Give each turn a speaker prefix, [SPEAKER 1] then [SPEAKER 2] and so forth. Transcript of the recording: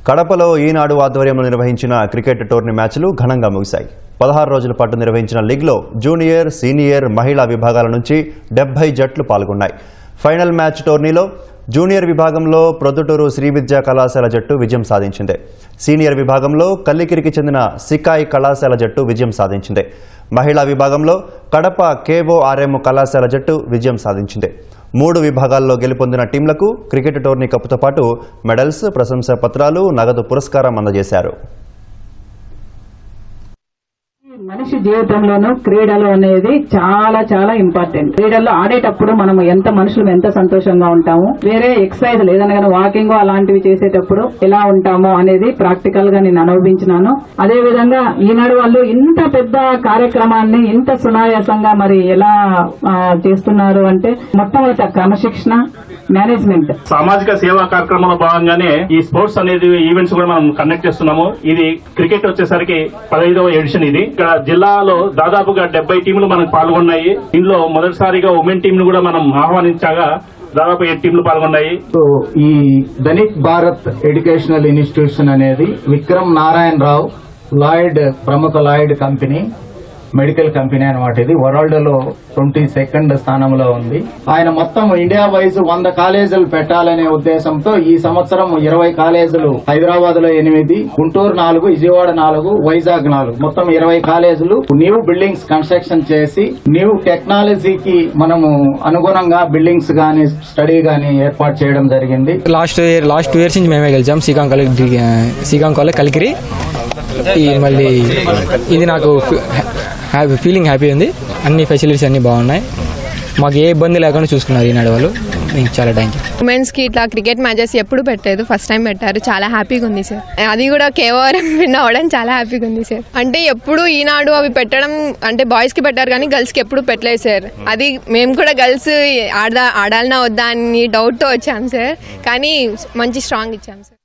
[SPEAKER 1] కడపలో ఈనాడు ఆధ్వర్యంలో నిర్వహించిన క్రికెట్ టోర్నీ మ్యాచ్లు ఘనంగా ముగిశాయి. 16 రోజుల పాటు నిర్వహించిన లీగ్లో జూనియర్, సీనియర్, మహిళా విభాగాల నుంచి 70 జట్లు పాల్గొన్నాయి. ఫైనల్ మ్యాచ్ టోర్నీలో జూనియర్ విభాగంలో ప్రొద్దుటూరు శ్రీ విద్యా కళాశాల జట్టు విజయం సాధించింది. సీనియర్ విభాగంలో కల్లికిరికి చెందిన సికాయి కళాశాల జట్టు విజయం సాధించింది. మహిళా విభాగంలో కడప KORM కళాశాల జట్టు విజయం సాధించింది. 3 విభాగాల్లో గెలుపొందిన టీంలకు క్రికెట్ టోర్నీ కప్పుతో పాటు మెడల్స్, ప్రశంసా పత్రాలు, నగదు పురస్కారం అందజేశారు.
[SPEAKER 2] మనిషి జీవితంలోనూ క్రీడలు అనేది చాలా చాలా ఇంపార్టెంట్. క్రీడల్లో ఆడేటప్పుడు మనం మనుషులు ఎంత సంతోషంగా ఉంటాము, వేరే ఎక్సర్సైజ్ ఏదైనా కానీ వాకింగ్ అలాంటివి చేసేటప్పుడు ఎలా ఉంటామో అనేది ప్రాక్టికల్ గా నేను అనుభవించినాను. అదే విధంగా ఈనాడు వాళ్ళు ఇంత పెద్ద కార్యక్రమాన్ని ఇంత సునాయాసంగా మరి ఎలా చేస్తున్నారు అంటే మొట్టమొదటి క్రమశిక్షణ, మేనేజ్మెంట్,
[SPEAKER 3] సామాజిక సేవా కార్యక్రమంలో భాగంగానే ఈ స్పోర్ట్స్ అనేది ఈవెంట్స్ కూడా మనం కండక్ట్ చేస్తున్నాము. ఇది క్రికెట్ వచ్చేసరికి 15వ ఎడిషన్. ఇది ఇక్కడ జిల్లాలో దాదాపుగా 70 టీంలు మనకు పాల్గొన్నాయి. ఇందులో మొదటిసారిగా ఉమెన్ టీం ను కూడా మనం ఆహ్వానించగా దాదాపు 7 టీంలు పాల్గొన్నాయి.
[SPEAKER 4] సో ఈ ధనిక్ భారత్ ఎడ్యుకేషనల్ ఇన్స్టిట్యూషన్ అనేది విక్రమ్ నారాయణ రావు ప్రముఖ లాయిడ్ కంపెనీ, మెడికల్ కంపెనీ అనమాట. ఇది వరల్డ్ లో 22nd స్థానంలో ఉంది. ఆయన మొత్తం ఇండియా వైజ్ 100 కాలేజీలు పెట్టాలనే ఉద్దేశంతో ఈ సంవత్సరం 20 కాలేజీలు, హైదరాబాద్ లో 8, గుంటూరు 4, విజయవాడ 4, వైజాగ్ 4, మొత్తం 20 కాలేజీలు న్యూ బిల్డింగ్స్ కన్స్ట్రక్షన్ చేసి న్యూ టెక్నాలజీకి మనము అనుగుణంగా బిల్డింగ్స్ గానీ స్టడీ గానీ ఏర్పాటు చేయడం జరిగింది.
[SPEAKER 5] లాస్ట్ 2 ఇయర్స్ నుంచి మేమే గెలిచాం శ్రీకాకుళం కలికిరి. మళ్ళీ ఇది నాకు ఫీలింగ్ హ్యాపీ ఉంది. అన్ని ఫెసిలిటీస్ అన్ని బాగున్నాయి. మాకు ఏ ఇబ్బంది లేకుండా చూసుకున్నారు ఈనాడు వాళ్ళు. చాలా థ్యాంక్ యూ.
[SPEAKER 6] ఉమెన్స్ కి ఇట్లా క్రికెట్ మ్యాచెస్ ఎప్పుడు పెట్టలేదు, ఫస్ట్ టైం పెట్టారు. చాలా హ్యాపీగా ఉంది సార్. అది కూడా KORM విన్ అవ్వడం చాలా హ్యాపీగా ఉంది సార్. అంటే ఎప్పుడు ఈనాడు అవి పెట్టడం అంటే బాయ్స్ కి పెట్టారు కానీ గర్ల్స్ కి ఎప్పుడు పెట్టలేదు సార్. అది మేము కూడా గర్ల్స్ ఆడాలనా వద్దా అని డౌట్ తో వచ్చాం సార్. కానీ మంచి స్ట్రాంగ్ ఇచ్చాం సార్.